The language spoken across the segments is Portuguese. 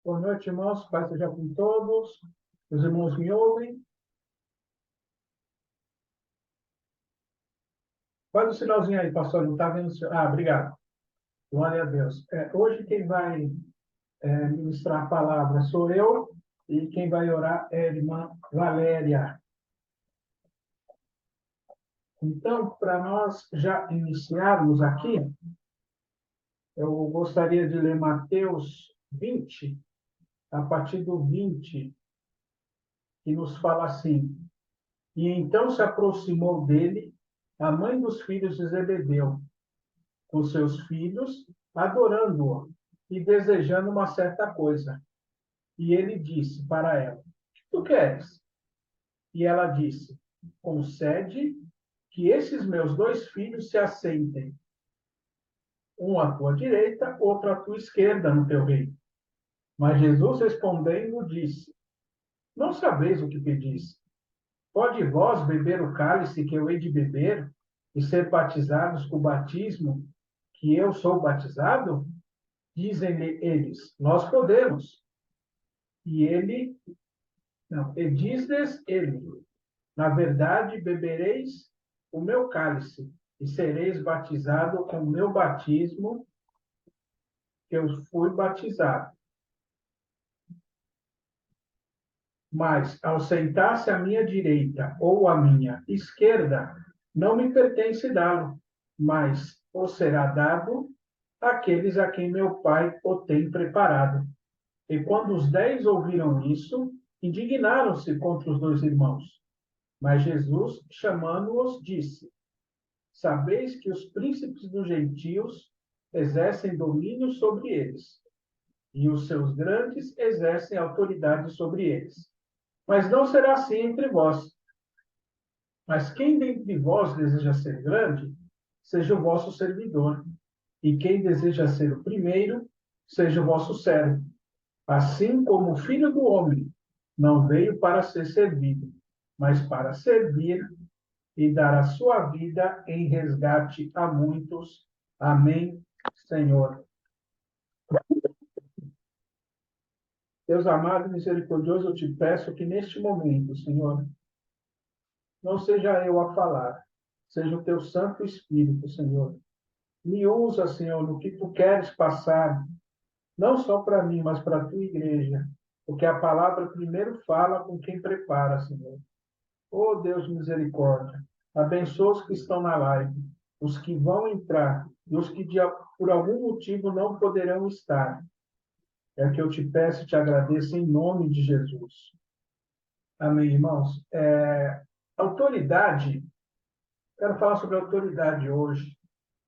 Boa noite, irmãos. Paz seja com todos. Os irmãos me ouvem? Faz o sinalzinho aí, pastor. Não está vendo? Obrigado. Glória a Deus. Hoje quem vai ministrar a palavra sou eu e quem vai orar é a irmã Valéria. Então, para nós já iniciarmos aqui, eu gostaria de ler Mateus 20, a partir do 20, que nos fala assim: E então se aproximou dele a mãe dos filhos de Zebedeu, com seus filhos, adorando-o e desejando uma certa coisa. E ele disse para ela: que tu queres? E ela disse: concede que esses meus dois filhos se assentem, um à tua direita, outro à tua esquerda, no teu reino. Mas Jesus respondendo disse: não sabeis o que pedis. Pode vós beber o cálice que eu hei de beber e ser batizados com o batismo que eu sou batizado? Dizem-lhe eles: nós podemos. E diz-lhes ele: na verdade, bebereis o meu cálice e sereis batizado com o meu batismo que eu fui batizado. Mas, ao sentar-se à minha direita ou à minha esquerda, não me pertence dá-lo, mas o será dado àqueles a quem meu Pai o tem preparado. E quando os 10 ouviram isso, indignaram-se contra os dois irmãos. Mas Jesus, chamando-os, disse: sabeis que os príncipes dos gentios exercem domínio sobre eles, e os seus grandes exercem autoridade sobre eles. Mas não será assim entre vós. Mas quem dentre vós deseja ser grande, seja o vosso servidor. E quem deseja ser o primeiro, seja o vosso servo. Assim como o Filho do Homem não veio para ser servido, mas para servir e dar a sua vida em resgate a muitos. Amém, Senhor. Deus amado e misericordioso, eu te peço que neste momento, Senhor, não seja eu a falar, seja o teu Santo Espírito, Senhor. Me usa, Senhor, no que tu queres passar, não só para mim, mas para a tua igreja, porque a palavra primeiro fala com quem prepara, Senhor. Oh, Deus de misericórdia, abençoa os que estão na live, os que vão entrar e os que por algum motivo não poderão estar. É o que eu te peço e te agradeço em nome de Jesus. Amém, irmãos? Autoridade, quero falar sobre autoridade hoje,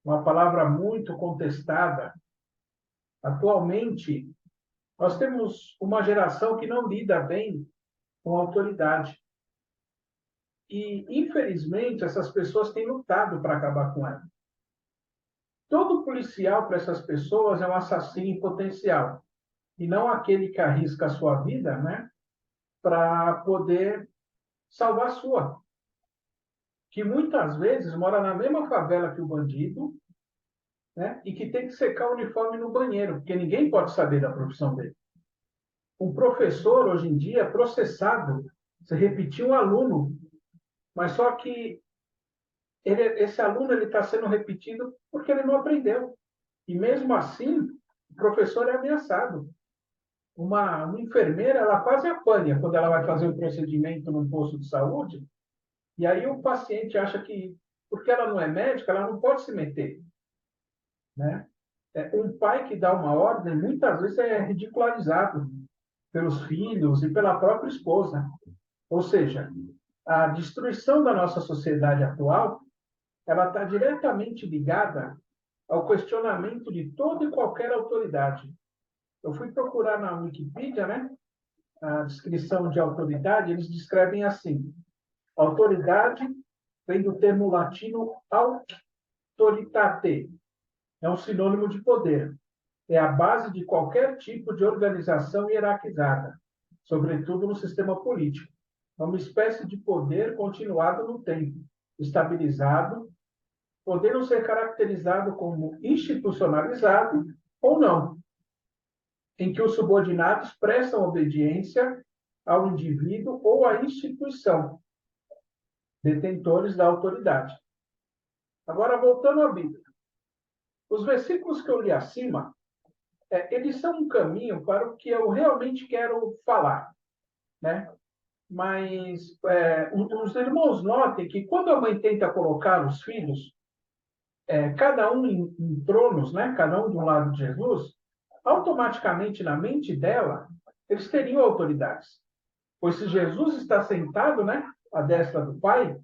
uma palavra muito contestada. Atualmente, nós temos uma geração que não lida bem com autoridade. E, infelizmente, essas pessoas têm lutado para acabar com ela. Todo policial para essas pessoas é um assassino em potencial, e não aquele que arrisca a sua vida, né, para poder salvar a sua. Que muitas vezes mora na mesma favela que o bandido, né, e que tem que secar o uniforme no banheiro, porque ninguém pode saber da profissão dele. Um professor, hoje em dia, é processado se repetir um aluno, mas só que esse aluno está sendo repetido porque ele não aprendeu. E mesmo assim, o professor é ameaçado. Uma enfermeira, ela quase apanha quando ela vai fazer um procedimento num posto de saúde, e aí o paciente acha que, porque ela não é médica, ela não pode se meter, né? Um pai que dá uma ordem, muitas vezes é ridicularizado pelos filhos e pela própria esposa. Ou seja, a destruição da nossa sociedade atual, ela está diretamente ligada ao questionamento de toda e qualquer autoridade. Eu fui procurar na Wikipedia, né, a descrição de autoridade, eles descrevem assim: autoridade vem do termo latino autoritate, é um sinônimo de poder. É a base de qualquer tipo de organização hierarquizada, sobretudo no sistema político. É uma espécie de poder continuado no tempo, estabilizado, podendo ser caracterizado como institucionalizado ou não. em que os subordinados prestam obediência ao indivíduo ou à instituição, detentores da autoridade. Agora, voltando à Bíblia. Os versículos que eu li acima, eles são um caminho para o que eu realmente quero falar, né? Mas os irmãos notem que quando a mãe tenta colocar os filhos, cada um em tronos, né? Cada um de um lado de Jesus, automaticamente na mente dela, eles teriam autoridades. Pois se Jesus está sentado, né, à destra do Pai,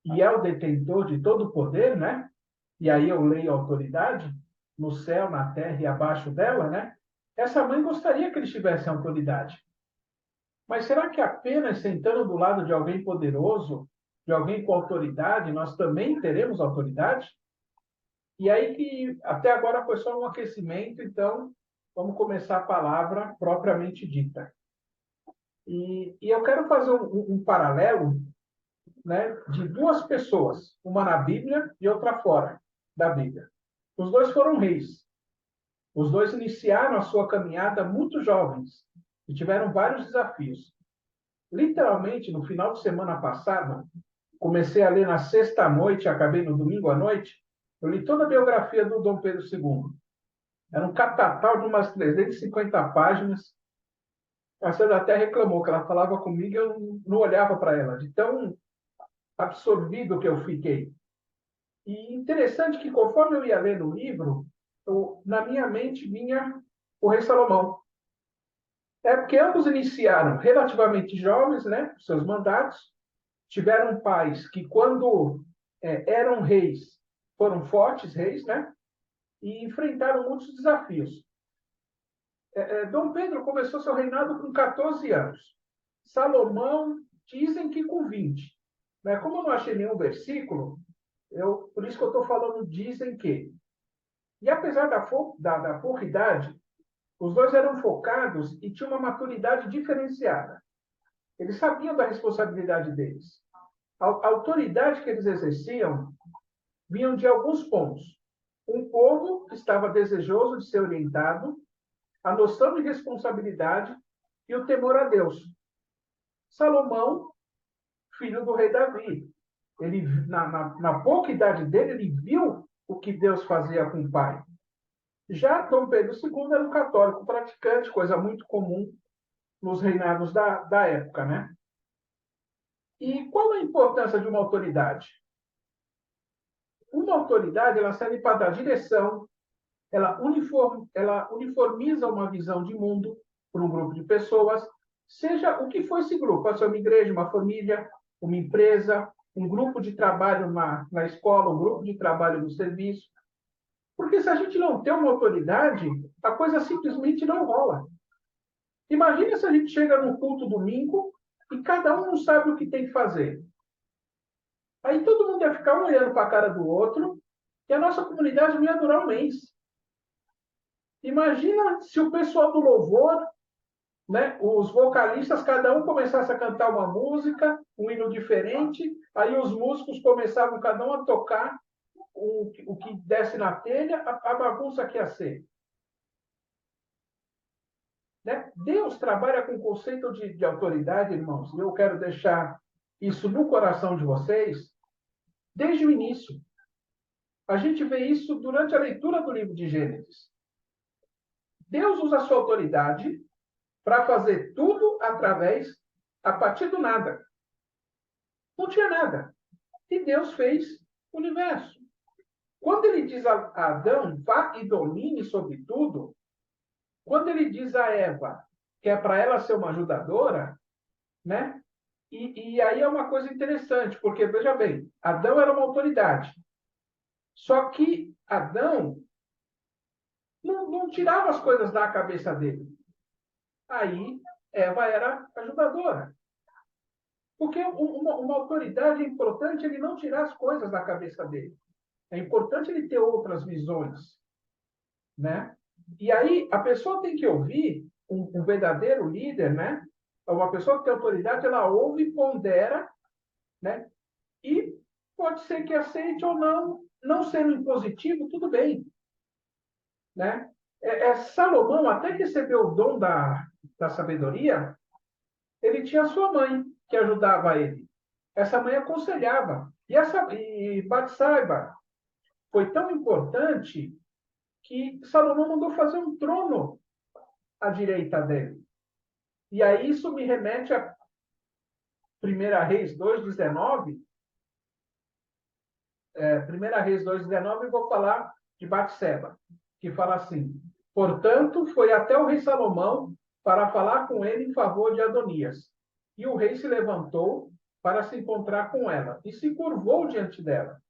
e é o detentor de todo o poder, né? E aí eu leio autoridade no céu, na terra e abaixo dela, né? Essa mãe gostaria que eles tivessem autoridade. Mas será que apenas sentando do lado de alguém poderoso, de alguém com autoridade, nós também teremos autoridade? E aí que até agora foi só um aquecimento, então vamos começar a palavra propriamente dita. E eu quero fazer um paralelo, né, de duas pessoas, uma na Bíblia e outra fora da Bíblia. Os dois foram reis. Os dois iniciaram a sua caminhada muito jovens e tiveram vários desafios. Literalmente, no final de semana passada, comecei a ler na sexta noite, acabei no domingo à noite, eu li toda a biografia do Dom Pedro II. Era um catatal de umas 350 páginas. A senhora até reclamou que ela falava comigo e eu não olhava para ela, de tão absorvido que eu fiquei. E interessante que, conforme eu ia lendo o livro, na minha mente vinha o rei Salomão. É porque ambos iniciaram relativamente jovens, né, os seus mandatos, tiveram pais que, quando eram reis, foram fortes reis, né, e enfrentaram muitos desafios. Dom Pedro começou seu reinado com 14 anos. Salomão, dizem que com 20. Né? Como eu não achei nenhum versículo, por isso que eu estou falando dizem que. E apesar da pouca idade, os dois eram focados e tinham uma maturidade diferenciada. Eles sabiam da responsabilidade deles. A autoridade que eles exerciam vinham de alguns pontos. Um povo que estava desejoso de ser orientado, a noção de responsabilidade e o temor a Deus. Salomão, filho do rei Davi, ele, na pouca idade dele, ele viu o que Deus fazia com o pai. Já Dom Pedro II era um católico praticante, coisa muito comum nos reinados da época, né? E qual a importância de uma autoridade? Uma autoridade, ela serve para dar direção, ela uniformiza uma visão de mundo para um grupo de pessoas, seja o que for esse grupo, pode ser uma igreja, uma família, uma empresa, um grupo de trabalho na escola, um grupo de trabalho no serviço. Porque se a gente não tem uma autoridade, a coisa simplesmente não rola. Imagina se a gente chega num culto domingo e cada um não sabe o que tem que fazer. Aí todo mundo ia ficar um olhando para a cara do outro e a nossa comunidade não ia durar um mês. Imagina se o pessoal do louvor, né, os vocalistas, cada um começasse a cantar uma música, um hino diferente, aí os músicos começavam cada um a tocar o que desse na telha, a bagunça que ia ser. Né? Deus trabalha com o conceito de autoridade, irmãos, e eu quero deixar isso no coração de vocês desde o início. A gente vê isso durante a leitura do livro de Gênesis. Deus usa a sua autoridade para fazer tudo a partir do nada. Não tinha nada. E Deus fez o universo. Quando ele diz a Adão, vá e domine sobre tudo, quando ele diz a Eva que é para ela ser uma ajudadora, né? E aí é uma coisa interessante, porque, veja bem, Adão era uma autoridade. Só que Adão não tirava as coisas da cabeça dele. Aí Eva era ajudadora. Porque uma autoridade é importante ele não tirar as coisas da cabeça dele. É importante ele ter outras visões, né? E aí a pessoa tem que ouvir um verdadeiro líder, né? Uma pessoa que tem autoridade, ela ouve, pondera, né? E pode ser que aceite ou não, não sendo impositivo, tudo bem, né? Salomão, até que recebeu o dom da sabedoria, ele tinha sua mãe que ajudava ele. Essa mãe aconselhava. E Batsaiba foi tão importante que Salomão mandou fazer um trono à direita dele. E aí isso me remete a 1 Reis 2,19. 1 Reis 2,19, e vou falar de Batseba, que fala assim: portanto, foi até o rei Salomão para falar com ele em favor de Adonias. E o rei se levantou para se encontrar com ela, e se curvou diante dela,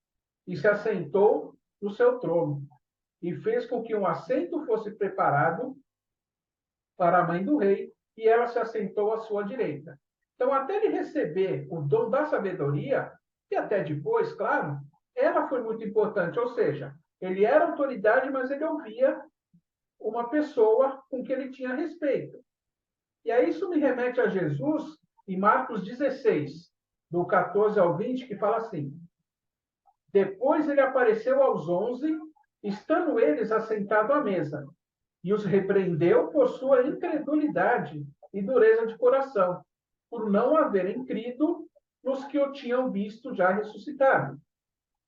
e se assentou no seu trono, e fez com que um assento fosse preparado para a mãe do rei, e ela se assentou à sua direita. Então, até ele receber o dom da sabedoria, e até depois, claro, ela foi muito importante. Ou seja, ele era autoridade, mas ele ouvia uma pessoa com que ele tinha respeito. E aí isso me remete a Jesus, em Marcos 16, do 14 ao 20, que fala assim: depois ele apareceu aos 11, estando eles assentados à mesa, e os repreendeu por sua incredulidade e dureza de coração, por não haverem crido nos que o tinham visto já ressuscitado.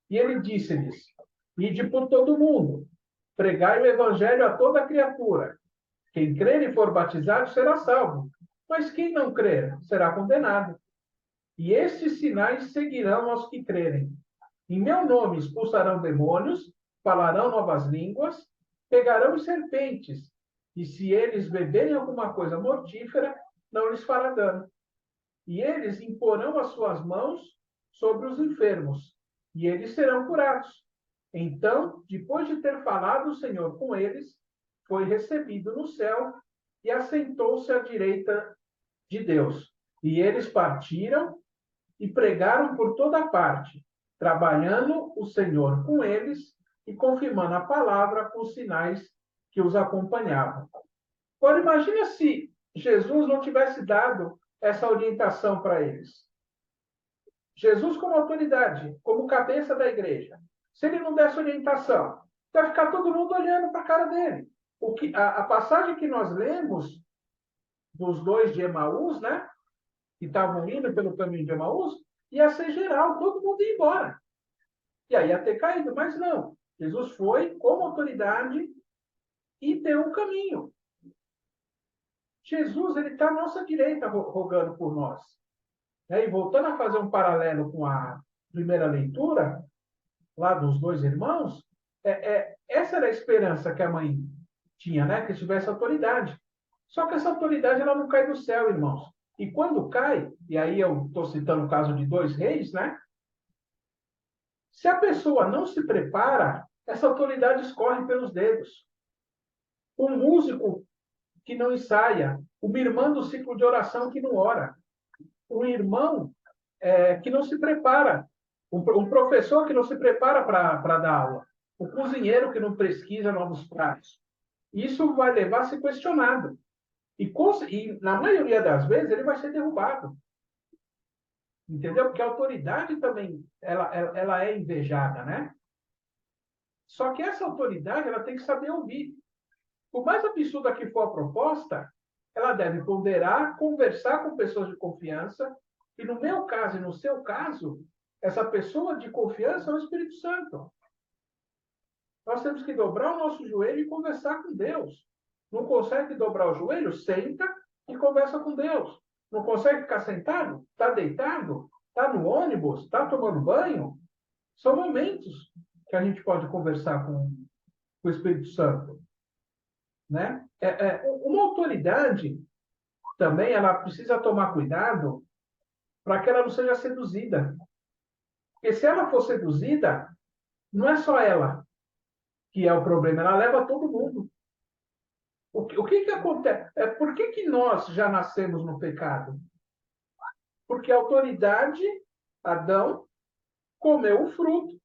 E ele disse-lhes: ide por todo o mundo, pregai o evangelho a toda criatura. Quem crer e for batizado será salvo, mas quem não crer será condenado. E estes sinais seguirão aos que crerem. Em meu nome expulsarão demônios, falarão novas línguas, pegarão serpentes, e se eles beberem alguma coisa mortífera, não lhes fará dano. E eles imporão as suas mãos sobre os enfermos, e eles serão curados. Então, depois de ter falado o Senhor com eles, foi recebido no céu e assentou-se à direita de Deus. E eles partiram e pregaram por toda parte, trabalhando o Senhor com eles e confirmando a palavra com os sinais que os acompanhavam. Agora, imagina se Jesus não tivesse dado essa orientação para eles. Jesus, como autoridade, como cabeça da igreja, se ele não desse orientação, vai ficar todo mundo olhando para a cara dele. A passagem que nós lemos dos dois de Emaús, né, que estavam indo pelo caminho de Emaús, ia ser geral, todo mundo ia embora. E aí ia ter caído, mas não. Jesus foi como autoridade e deu um caminho. Jesus, ele está à nossa direita rogando por nós. E voltando a fazer um paralelo com a primeira leitura, lá dos dois irmãos, essa era a esperança que a mãe tinha, né? Que tivesse autoridade. Só que essa autoridade ela não cai do céu, irmãos. E quando cai, e aí eu estou citando o caso de 2 reis, né? Se a pessoa não se prepara, essa autoridade escorre pelos dedos. Um músico que não ensaia, uma irmã do ciclo de oração que não ora, um irmão que não se prepara, um professor que não se prepara para dar aula, o cozinheiro que não pesquisa novos pratos. Isso vai levar a ser questionado. E na maioria das vezes, ele vai ser derrubado. Entendeu? Porque a autoridade também ela é invejada, né? Só que essa autoridade ela tem que saber ouvir. Por mais absurda que for a proposta, ela deve ponderar, conversar com pessoas de confiança, e no meu caso e no seu caso, essa pessoa de confiança é o Espírito Santo. Nós temos que dobrar o nosso joelho e conversar com Deus. Não consegue dobrar o joelho? Senta e conversa com Deus. Não consegue ficar sentado? Está deitado? Está no ônibus? Está tomando banho? São momentos que a gente pode conversar com o Espírito Santo. Né? Uma autoridade também ela precisa tomar cuidado para que ela não seja seduzida. Porque se ela for seduzida, não é só ela que é o problema, ela leva todo mundo. O que acontece? Por que nós já nascemos no pecado? Porque a autoridade, Adão, comeu o fruto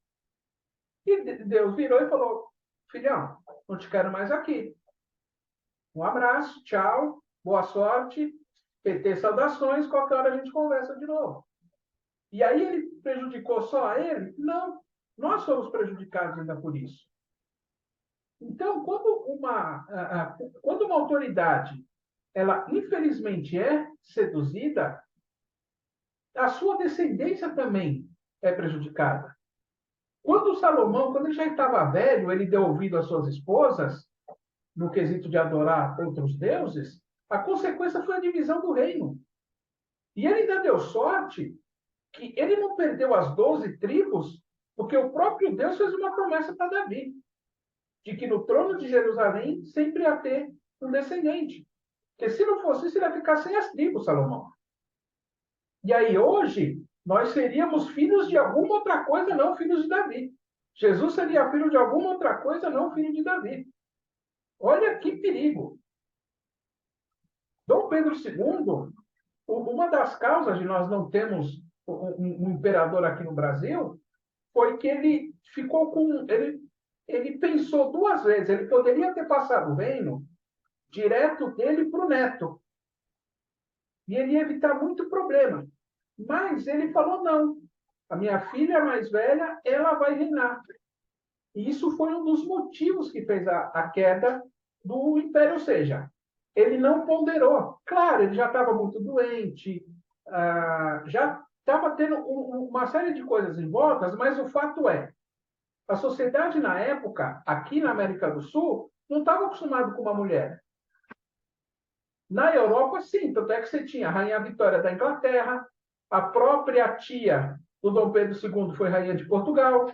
e Deus virou e falou: filhão, não te quero mais aqui. Um abraço, tchau, boa sorte, PT saudações, qualquer hora a gente conversa de novo. E aí ele prejudicou só a ele? Não, nós somos prejudicados ainda por isso. Então, quando uma autoridade, ela infelizmente é seduzida, a sua descendência também é prejudicada. Quando Salomão, quando ele já estava velho, ele deu ouvido às suas esposas, no quesito de adorar outros deuses, a consequência foi a divisão do reino. E ele ainda deu sorte que ele não perdeu as 12 tribos, porque o próprio Deus fez uma promessa para Davi, de que no trono de Jerusalém sempre ia ter um descendente. Porque se não fosse isso, ele ia ficar sem as tribos, Salomão. E aí, hoje, nós seríamos filhos de alguma outra coisa, não filhos de Davi. Jesus seria filho de alguma outra coisa, não filho de Davi. Olha que perigo. Dom Pedro II, uma das causas de nós não termos um imperador aqui no Brasil, foi que ele ficou com. Ele pensou duas vezes, ele poderia ter passado o reino direto dele para o neto. E ele ia evitar muito problema. Mas ele falou: não, a minha filha mais velha, ela vai reinar. E isso foi um dos motivos que fez a queda do império. Ou seja, ele não ponderou. Claro, ele já estava muito doente, já estava tendo uma série de coisas em volta, mas o fato é, a sociedade na época, aqui na América do Sul, não estava acostumada com uma mulher. Na Europa, sim, tanto é que você tinha a Rainha Vitória da Inglaterra, a própria tia do Dom Pedro II foi rainha de Portugal,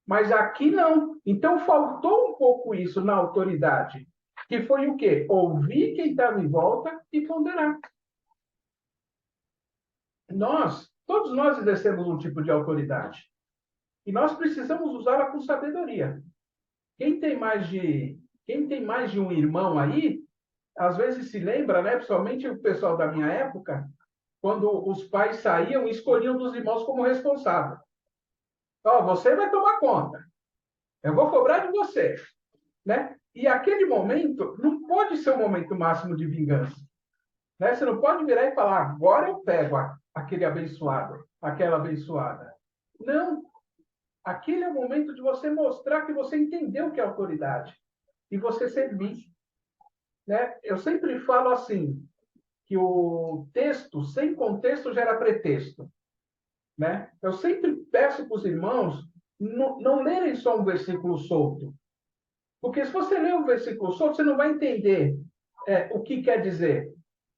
mas aqui não. Então faltou um pouco isso na autoridade, que foi o quê? Ouvir quem estava em volta e ponderar. Todos nós exercemos um tipo de autoridade. E nós precisamos usá-la com sabedoria. Quem tem mais de um irmão aí, às vezes se lembra, né, principalmente o pessoal da minha época, quando os pais saíam e escolhiam dos irmãos como responsável. Ó, você vai tomar conta. Eu vou cobrar de você, né? E aquele momento não pode ser um momento máximo de vingança, né? Você não pode virar e falar, agora eu pego aquele abençoado, aquela abençoada. Não, aquele é o momento de você mostrar que você entendeu o que é autoridade e você servir, né? Eu sempre falo assim, que o texto sem contexto gera pretexto, né? Eu sempre peço para os irmãos não lerem só um versículo solto, porque se você ler um versículo solto, você não vai entender o que quer dizer.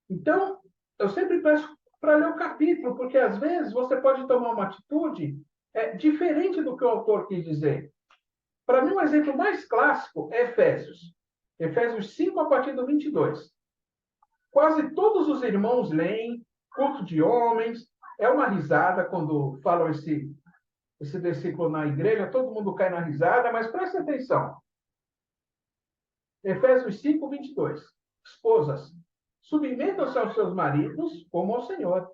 Então, eu sempre peço para ler o capítulo, porque às vezes você pode tomar uma atitude diferente do que o autor quis dizer. Para mim, um exemplo mais clássico é Efésios. Efésios 5, a partir do 22. Quase todos os irmãos leem, culto de homens, é uma risada quando falam esse versículo na igreja, todo mundo cai na risada, mas preste atenção. Efésios 5, 22. Esposas, submetam-se aos seus maridos como ao Senhor,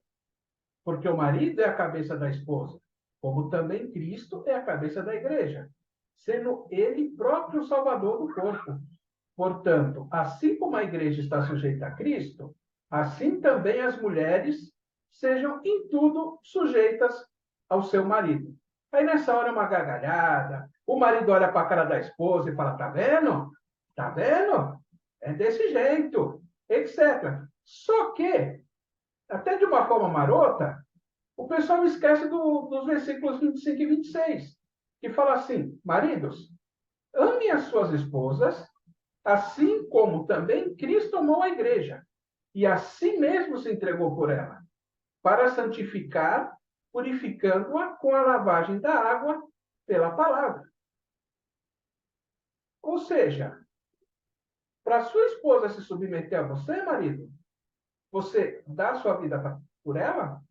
porque o marido é a cabeça da esposa, como também Cristo é a cabeça da igreja, sendo ele próprio o salvador do corpo. Portanto, assim como a igreja está sujeita a Cristo, assim também as mulheres sejam em tudo sujeitas ao seu marido. Aí nessa hora é uma gargalhada, o marido olha para a cara da esposa e fala: tá vendo? Tá vendo? É desse jeito, etc. Só que, até de uma forma marota, o pessoal esquece dos versículos 25 e 26, que fala assim: maridos, amem as suas esposas, assim como também Cristo amou a igreja, e assim mesmo se entregou por ela, para santificar, purificando-a com a lavagem da água pela palavra. Ou seja, para sua esposa se submeter a você, marido, você dá sua vida por ela?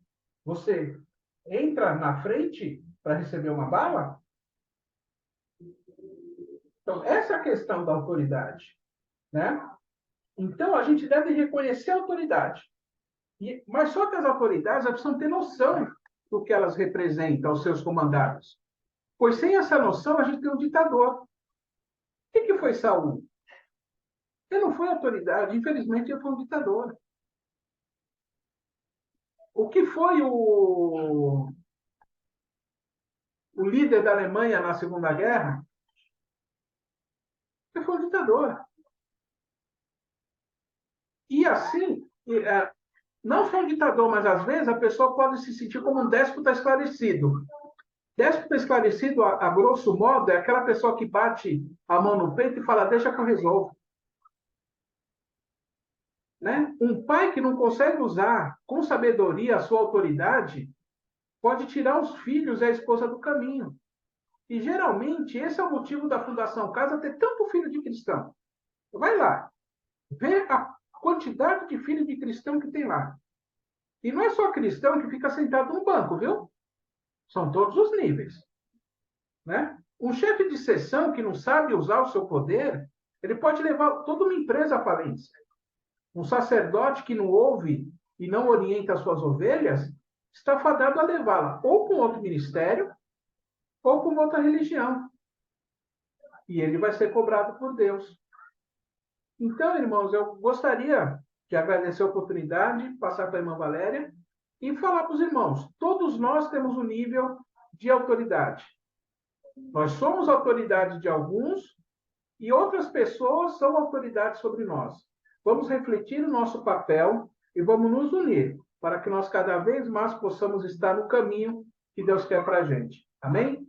Você entra na frente para receber uma bala? Então, essa é a questão da autoridade, né? Então, a gente deve reconhecer a autoridade. Mas só que as autoridades precisam ter noção do que elas representam aos seus comandados. Pois sem essa noção, a gente tem um ditador. O que foi Saul? Ele não foi autoridade, infelizmente, ele foi um ditador. O que foi o líder da Alemanha na Segunda Guerra? porque foi um ditador. E assim, não só um ditador, mas às vezes a pessoa pode se sentir como um déspota esclarecido. Déspota esclarecido, a grosso modo, é aquela pessoa que bate a mão no peito e fala, deixa que eu resolvo. Né? Um pai que não consegue usar com sabedoria a sua autoridade pode tirar os filhos e a esposa do caminho. E geralmente esse é o motivo da Fundação Casa ter tanto filho de cristão. Vai lá, vê a quantidade de filhos de cristão que tem lá. E não é só cristão que fica sentado no banco, viu? São todos os níveis. Né? Um chefe de seção que não sabe usar o seu poder, ele pode levar toda uma empresa à falência. Um sacerdote que não ouve e não orienta as suas ovelhas, está fadado a levá-la ou para um outro ministério ou para uma outra religião. E ele vai ser cobrado por Deus. Então, irmãos, eu gostaria de agradecer a oportunidade, passar para a irmã Valéria e falar para os irmãos, todos nós temos um nível de autoridade. Nós somos autoridade de alguns e outras pessoas são autoridades sobre nós. Vamos refletir o nosso papel e vamos nos unir para que nós cada vez mais possamos estar no caminho que Deus quer para a gente. Amém?